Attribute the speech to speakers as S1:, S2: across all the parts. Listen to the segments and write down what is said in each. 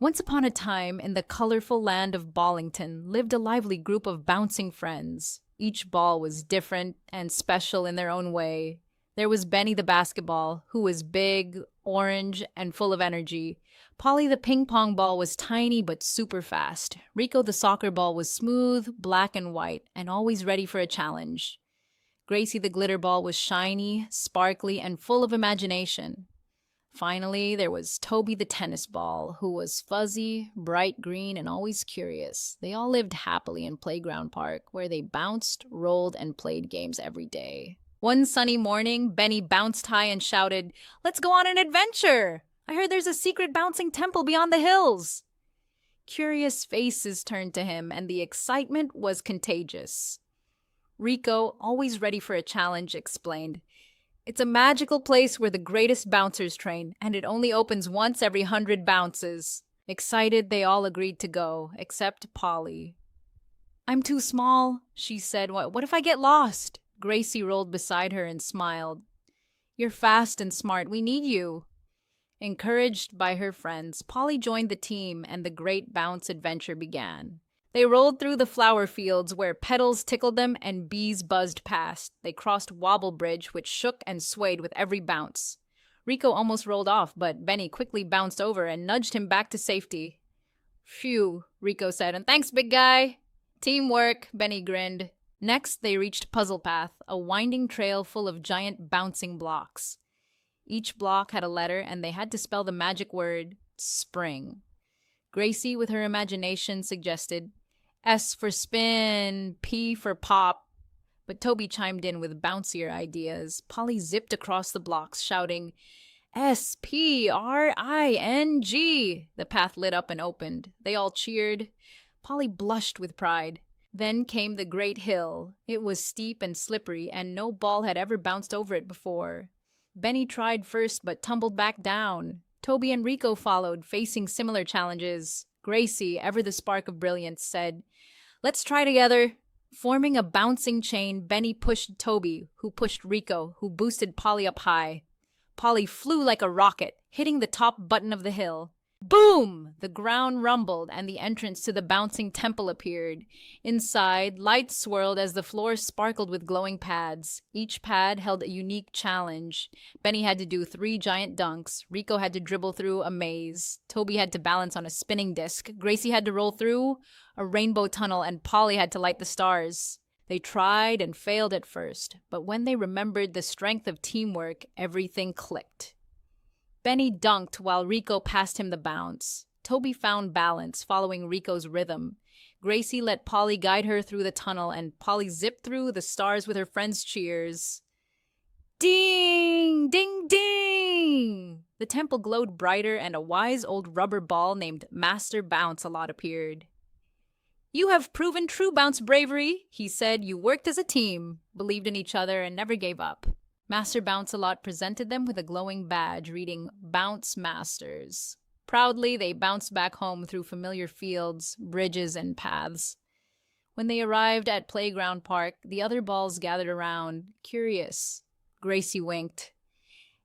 S1: Once upon a time, in the colorful land of Ballington, lived a lively group of bouncing friends. Each ball was different and special in their own way. There was Benny the basketball, who was big, orange, and full of energy. Polly the ping pong ball was tiny but super fast. Rico the soccer ball was smooth, black and white, and always ready for a challenge. Gracie the glitter ball was shiny, sparkly, and full of imagination. Finally, there was Toby the Tennis Ball, who was fuzzy, bright green, and always curious. They all lived happily in Playground Park, where they bounced, rolled, and played games every day. One sunny morning, Benny bounced high and shouted, "Let's go on an adventure! I heard there's a secret bouncing temple beyond the hills." Curious faces turned to him, and the excitement was contagious. Rico, always ready for a challenge, explained, "It's a magical place where the greatest bouncers train, and it only opens once every 100 bounces." Excited, they all agreed to go, except Polly. "I'm too small," she said. What if I get lost?" Gracie rolled beside her and smiled. "You're fast and smart. We need you." Encouraged by her friends, Polly joined the team, and the great bounce adventure began. They rolled through the flower fields where petals tickled them and bees buzzed past. They crossed Wobble Bridge, which shook and swayed with every bounce. Rico almost rolled off, but Benny quickly bounced over and nudged him back to safety. "Phew," Rico said, "and thanks, big guy." "Teamwork," Benny grinned. Next, they reached Puzzle Path, a winding trail full of giant bouncing blocks. Each block had a letter, and they had to spell the magic word, spring. Gracie, with her imagination, suggested, "S for spin, P for pop." But Toby chimed in with bouncier ideas. Polly zipped across the blocks, shouting, "SPRING!" The path lit up and opened. They all cheered. Polly blushed with pride. Then came the great hill. It was steep and slippery, and no ball had ever bounced over it before. Benny tried first, but tumbled back down. Toby and Rico followed, facing similar challenges. Gracie, ever the spark of brilliance, said, "Let's try together." Forming a bouncing chain, Benny pushed Toby, who pushed Rico, who boosted Polly up high. Polly flew like a rocket, hitting the top button of the hill. Boom! The ground rumbled, and the entrance to the bouncing temple appeared. Inside, lights swirled as the floor sparkled with glowing pads. Each pad held a unique challenge. Benny had to do 3 giant dunks. Rico had to dribble through a maze. Toby had to balance on a spinning disc. Gracie had to roll through a rainbow tunnel, and Polly had to light the stars. They tried and failed at first, but when they remembered the strength of teamwork, everything clicked. Benny dunked while Rico passed him the bounce. Toby found balance, following Rico's rhythm. Gracie let Polly guide her through the tunnel, and Polly zipped through the stars with her friends' cheers. Ding! Ding! Ding! The temple glowed brighter, and a wise old rubber ball named Master Bounce-A-Lot appeared. "You have proven true bounce bravery," he said. "You worked as a team, believed in each other, and never gave up." Master Bounce-A-Lot presented them with a glowing badge reading Bounce Masters. Proudly, they bounced back home through familiar fields, bridges, and paths. When they arrived at Playground Park, the other balls gathered around, curious. Gracie winked.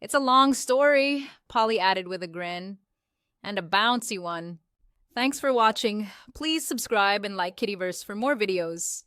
S1: "It's a long story," Polly added with a grin. "And a bouncy one." Thanks for watching. Please subscribe and like Kittyverse for more videos.